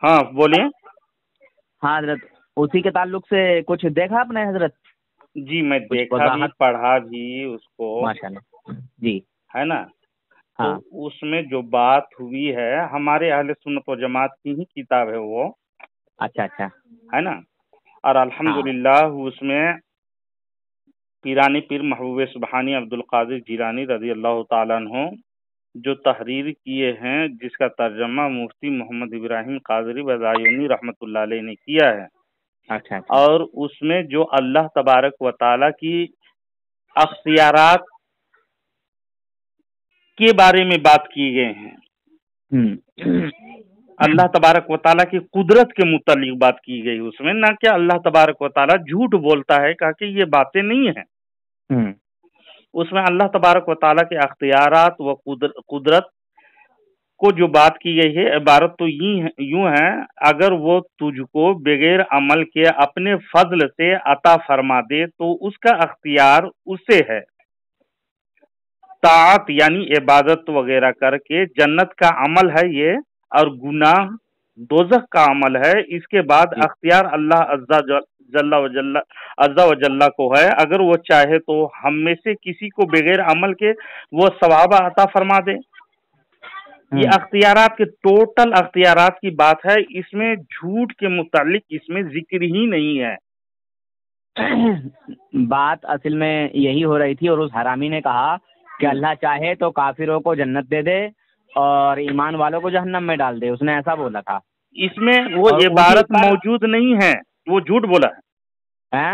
ہاں بولیے. ہاں حضرت، اسی کے تعلق سے کچھ دیکھا آپ نے حضرت؟ جی میں کچھ دیکھا بھی وضاحت؟ پڑھا بھی اس کو، ماشاء اللہ جی. ہے نا. تو ہاں اس میں جو بات ہوئی ہے ہمارے اہل سنت و جماعت کی ہی کتاب ہے وہ، اچھا اچھا. ہے نا. اور ہاں الحمدللہ اس میں پیرانی پیر محبوب سبحانی عبد القادر جیلانی رضی اللہ تعالیٰ عنہ جو تحریر کیے ہیں، جس کا ترجمہ مفتی محمد ابراہیم قادری بزایونی رحمۃ اللہ علیہ نے کیا ہے، اچھا اچھا. اور اس میں جو اللہ تبارک و تعالیٰ کی اختیارات کے بارے میں بات کی گئے ہیں، اللہ تبارک و تعالیٰ کی قدرت کے متعلق بات کی گئی اس میں، نہ کہ اللہ تبارک و تعالیٰ جھوٹ بولتا ہے کہ یہ باتیں نہیں ہیں. اس میں اللہ تبارک و تعالیٰ کے اختیارات و قدرت کو جو بات کی گئی ہے، عبارت تو یوں ہے: اگر وہ تجھ کو بغیر عمل کے اپنے فضل سے عطا فرما دے تو اس کا اختیار اسے ہے. طاعت یعنی عبادت وغیرہ کر کے جنت کا عمل ہے یہ، اور گناہ دوزخ کا عمل ہے. اس کے بعد جی. اختیار اللہ عز و جل کو ہے. اگر وہ چاہے تو ہم میں سے کسی کو بغیر عمل کے وہ ثواب عطا فرما دے. یہ اختیارات کے ٹوٹل اختیارات کی بات ہے، اس میں جھوٹ کے متعلق اس میں ذکر ہی نہیں ہے. بات اصل میں یہی ہو رہی تھی، اور اس حرامی نے کہا کہ اللہ چاہے تو کافروں کو جنت دے دے اور ایمان والوں کو جہنم میں ڈال دے. اس نے ایسا بولا تھا. اس میں وہ عبارت موجود نہیں ہے، وہ جھوٹ بولا ہے.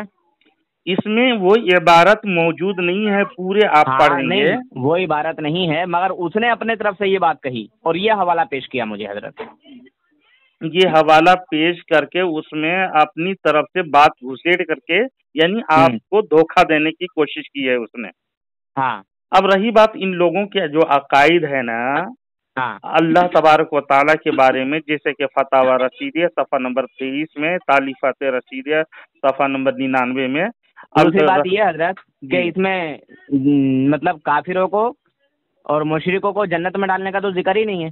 اس میں وہ عبارت موجود نہیں ہے، پورے آپ پڑھیں گے. وہ عبارت نہیں ہے، مگر اس نے اپنے طرف سے یہ بات کہی اور یہ حوالہ پیش کیا مجھے حضرت. یہ حوالہ پیش کر کے اس میں اپنی طرف سے بات گھسیڑ کر کے، یعنی آپ کو دھوکہ دینے کی کوشش کی ہے اس نے. ہاں. اب رہی بات ان لوگوں کے جو عقائد ہے نا اللہ تبارک و تعالیٰ کے بارے میں، جیسے کہ فتاوی رشیدیہ صفحہ نمبر 23 میں، تالیفات رشیدیہ صفحہ نمبر 99 میں. دوسری بات یہ حضرت کہ اس میں مطلب کافروں کو اور مشرکوں کو جنت میں ڈالنے کا تو ذکر ہی نہیں ہے.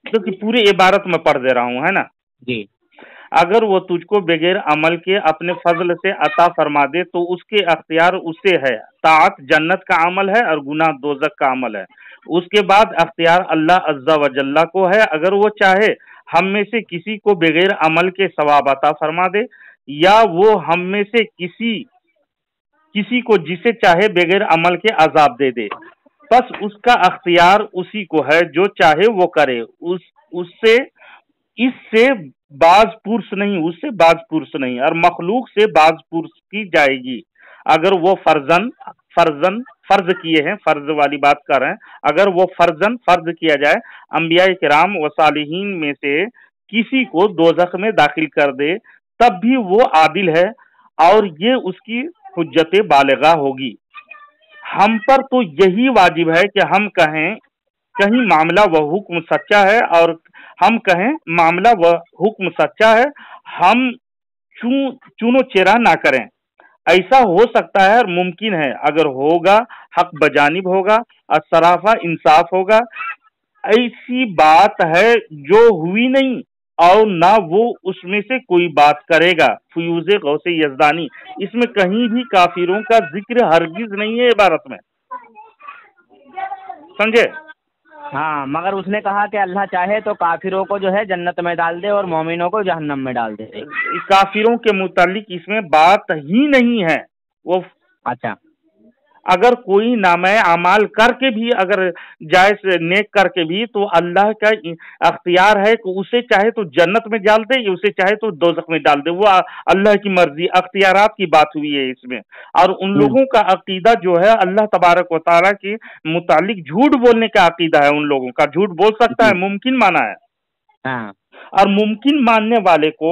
کیونکہ پوری عبارت میں پڑھ دے رہا ہوں، ہے نا. جی. اگر وہ تجھ کو بغیر عمل کے اپنے فضل سے عطا فرما دے تو اس کے اختیار اسے ہے. طاعت جنت کا عمل ہے اور گناہ دوزخ کا عمل ہے. اس کے بعد اختیار اللہ عز و جل کو ہے. اگر وہ چاہے ہم میں سے کسی کو بغیر عمل کے ثواب عطا فرما دے، یا وہ ہم میں سے کسی کو جسے چاہے بغیر عمل کے عذاب دے دے. بس اس کا اختیار اسی کو ہے، جو چاہے وہ کرے. اس سے باز پرس نہیں اور مخلوق سے باز پرس کی جائے گی. اگر وہ فرض کیے ہیں، فرض والی بات کر رہے ہیں، اگر وہ فرض کیا جائے انبیاء کرام و صالحین میں سے کسی کو دوزخ میں داخل کر دے، تب بھی وہ عادل ہے اور یہ اس کی حجت بالغہ ہوگی. ہم پر تو یہی واجب ہے کہ ہم کہیں معاملہ و حکم سچا ہے، اور ہم کہیں معاملہ و حکم سچا ہے، ہم چونو چرا نہ کریں. ایسا ہو سکتا ہے اور ممکن ہے. اگر ہوگا حق بجانب ہوگا اور صرافہ انصاف ہوگا. ایسی بات ہے جو ہوئی نہیں اور نہ وہ اس میں سے کوئی بات کرے گا. فیوز غوث یزدانی. اس میں کہیں بھی کافروں کا ذکر ہرگز نہیں ہے عبارت میں، سمجھے. ہاں، مگر اس نے کہا کہ اللہ چاہے تو کافروں کو جو ہے جنت میں ڈال دے اور مومنوں کو جہنم میں ڈال دے. کافروں کے متعلق اس میں بات ہی نہیں ہے. وہ اچھا، اگر کوئی نامہ اعمال کر کے بھی، اگر جائز نیک کر کے بھی، تو اللہ کا اختیار ہے کہ اسے چاہے تو جنت میں ڈال دے، یا اسے چاہے تو دوزخ میں ڈال دے. وہ اللہ کی مرضی، اختیارات کی بات ہوئی ہے اس میں. اور ان لوگوں کا عقیدہ جو ہے اللہ تبارک و تعالیٰ کے متعلق جھوٹ بولنے کا عقیدہ ہے. ان لوگوں کا جھوٹ بول سکتا ہے، ممکن مانا ہے. اور ممکن ماننے والے کو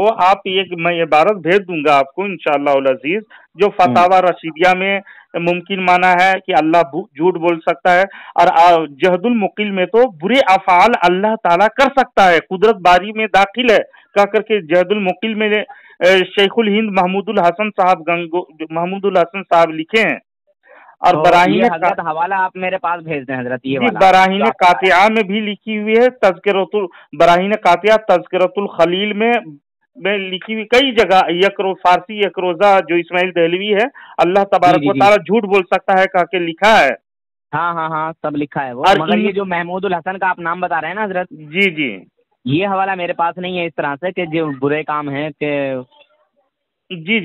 میں عبارت بھیج دوں گا آپ کو انشاءاللہ العزیز، جو فتاوی رشیدیہ میں ممکن مانا ہے کہ اللہ جھوٹ بول سکتا ہے. اور جہد المقل میں تو برے افعال اللہ تعالیٰ کر سکتا ہے، قدرت باری میں داخل ہے کہہ کر کے جہد المقل میں شیخ الہند محمود الحسن صاحب لکھے ہیں. اور براہین حضرت حوالہ آپ میرے پاس بھیج دیں حضرت، یہ والا براہین قاطعہ میں بھی لکھی ہوئی ہے، براہین قاطعہ تذکرۃ الخلیل میں لکھی ہوئی کئی جگہ، فارسی یک روزہ جو اسماعیل دہلوی ہے، اللہ تبارک و تعالیٰ جھوٹ بول سکتا ہے کہا کے لکھا ہے۔ ہاں سب لکھا ہے وہ، مگر یہ جو محمود الحسن کا آپ نام بتا رہے ہیں نا حضرت، جی یہ حوالہ میرے پاس نہیں ہے اس طرح سے کہ جو برے کام ہیں کہ جی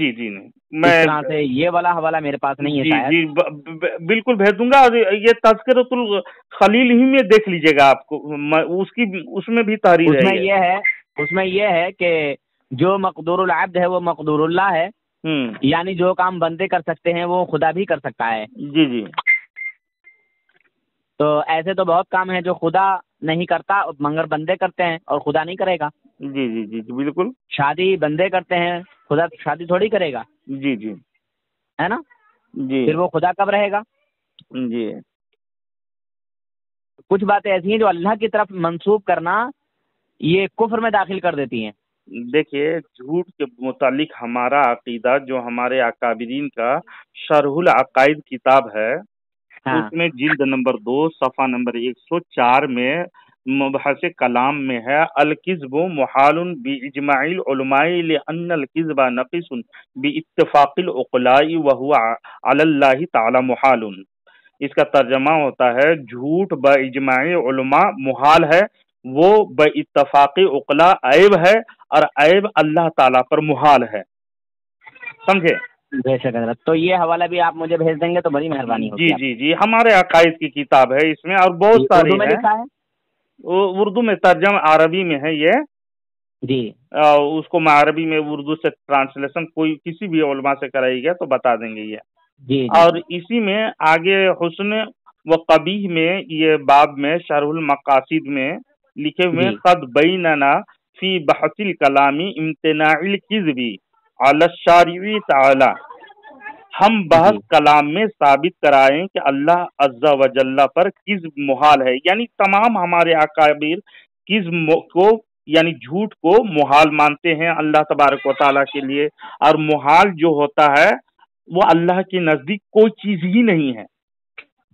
میں اس طرح سے یہ والا حوالہ میرے پاس نہیں ہے جی بالکل بھیج دوں گا۔ یہ تذکرۃ الخلیل ہی میں دیکھ لیجیے گا، آپ کو اس میں بھی تحریر ہے، اس میں یہ ہے کہ جو مقدور العبد ہے وہ مقدور اللہ ہے، یعنی جو کام بندے کر سکتے ہیں وہ خدا بھی کر سکتا ہے۔ جی تو ایسے تو بہت کام ہیں جو خدا نہیں کرتا مگر بندے کرتے ہیں اور خدا نہیں کرے گا۔ جی بالکل، شادی بندے کرتے ہیں، خدا شادی تھوڑی کرے گا، جی ہے نا؟ جی پھر وہ خدا کب رہے گا؟ جی کچھ باتیں ایسی ہیں جو اللہ کی طرف منسوب کرنا یہ کفر میں داخل کر دیتی ہیں۔ دیکھیے، جھوٹ کے متعلق ہمارا عقیدہ جو ہمارے اکابرین کا شرح العقائد کتاب ہے، اس میں جلد نمبر 2 صفحہ نمبر 104 میں مبحث کلام میں ہے، الکذب محال باجماع العلماء لان الکذب نقص باتفاق العقلاء وهو علی اللہ تعالی محال۔ اس کا ترجمہ ہوتا ہے جھوٹ باجماع علماء محال ہے، وہ باتفاق عقلاء عیب ہے، اور عیب اللہ تعالیٰ پر محال ہے، سمجھے؟ بے شک حضرت، تو یہ حوالہ بھی آپ مجھے بھیج دیں گے تو بڑی مہربانی ہوگی۔ جی ہمارے عقائد کی کتاب ہے اس میں، اور بہت ساری اردو میں لکھا ہے؟ اردو میں ترجمہ عربی میں ہے یہ جی، اس کو میں عربی میں اردو سے ٹرانسلیشن کوئی کسی بھی علماء سے کرائی گا تو بتا دیں گے یہ۔ جی اور اسی میں آگے حسن و قبیح میں یہ باب میں شرح المقاصد میں لکھے ہوئے قد بیننا فی بحث الکلامی امتناع الکذب علی الشارع تعالی، ہم بحث کلام میں ثابت کرائیں کہ اللہ عز و جل پر کذب محال ہے، یعنی تمام ہمارے اکابر کذب کو یعنی جھوٹ کو محال مانتے ہیں اللہ تبارک و تعالیٰ کے لیے، اور محال جو ہوتا ہے وہ اللہ کے نزدیک کوئی چیز ہی نہیں ہے۔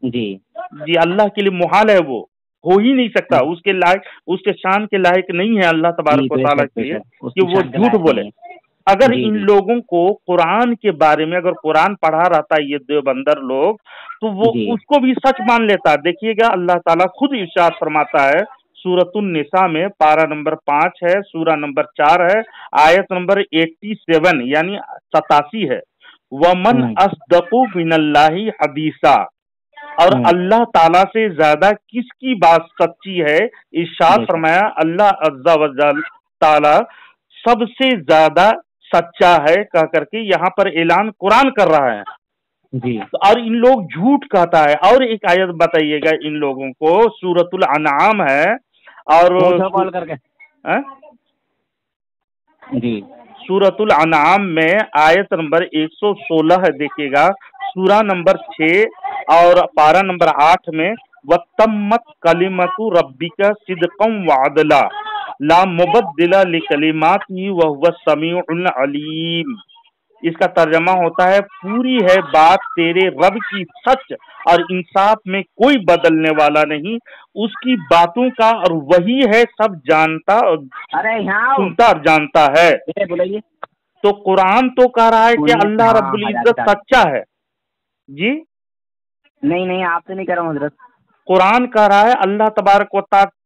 جی اللہ کے لیے محال ہے، وہ ہو ہی نہیں سکتا، اس کے لائق، اس کے شان کے لائق نہیں ہے اللہ تبارک و تعالیٰ کے لیے کہ وہ جھوٹ بولے۔ اگر ان لوگوں کو قرآن کے بارے میں اگر قرآن پڑھا رہتا ہے یہ دیوبندر لوگ تو وہ اس کو بھی سچ مان لیتا۔ دیکھیے گا اللہ تعالیٰ خود ارشاد فرماتا ہے سورۃ النساء میں، پارہ نمبر 5 ہے، سورہ نمبر 4 ہے، آیت نمبر 87 یعنی 87 ہے، وَمَنْ أَصْدَقُ مِنَ اللَّهِ حَدِيثًا، اور اللہ تعالیٰ سے زیادہ کس کی بات سچی ہے؟ ارشاد فرمایا اللہ عز و جل تعالیٰ سب سے زیادہ سچا ہے کہہ کر کے یہاں پر اعلان قرآن کر رہا ہے، اور ان لوگ جھوٹ کہتا ہے۔ اور ایک آیت بتائیے گا ان لوگوں کو، سورۃ الانعام ہے، اور سورۃ الانعام میں آیت نمبر 116 ہے، دیکھیے گا، سورہ نمبر 6 اور پارہ نمبر 8 میں، وَتَمَّتْ كَلِمَةُ رَبِّكَ صِدْقًا وَعَدْلًا لا مبدل لکلماتہ وہو السمیع العلیم۔ اس کا ترجمہ ہوتا ہے پوری ہے بات تیرے رب کی سچ اور انصاف میں کوئی بدلنے والا نہیں اس کی باتوں کا، اور وہی ہے سب جانتا اور سنتا اور جانتا ہے۔ تو قرآن تو کہہ رہا ہے کہ اللہ رب العزت سچا ہے۔ جی نہیں آپ سے نہیں کہہ رہا ہوں حضرت، قرآن کہہ رہا ہے اللہ تبارک و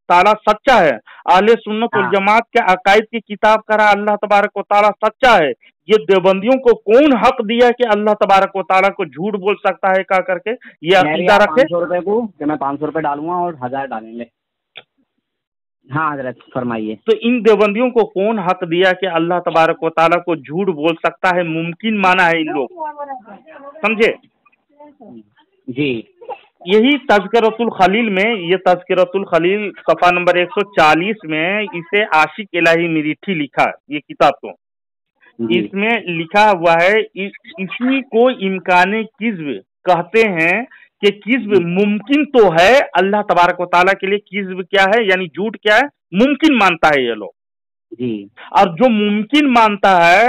تعالیٰ سچا ہے۔ اہل سنت والجماعت کے عقائد کی کتاب کہہ رہا ہے اللہ تبارک و تعالیٰ سچا ہے۔ یہ دیوبندیوں کو کون حق دیا کہ اللہ تبارک و تعالیٰ کو جھوٹ بول سکتا ہے کہا کر کے یہ عقیدہ رکھے؟ 500 روپے کو کہ میں 500 روپے ڈالوں گا اور 1000 ڈالیں گے۔ ہاں حضرت فرمائیے۔ تو ان دیوبندیوں کو کون حق دیا کہ اللہ تبارک و تعالیٰ کو جھوٹ بول سکتا ہے؟ ممکن مانا ہے ان لوگ، سمجھے؟ جی یہی تذکرۃ الخلیل میں، یہ تذکرۃ الخلیل صفحہ نمبر 140 میں اسے عاشق الہی مریٹھی لکھا ہے یہ کتاب کو، اس میں لکھا ہوا ہے اسی کو امکان کذب کہتے ہیں کہ کذب ممکن تو ہے، اللہ تبارک و تعالیٰ کے لیے کذب کیا ہے یعنی جھوٹ کیا ہے؟ ممکن مانتا ہے یہ لوگ، اور جو ممکن مانتا ہے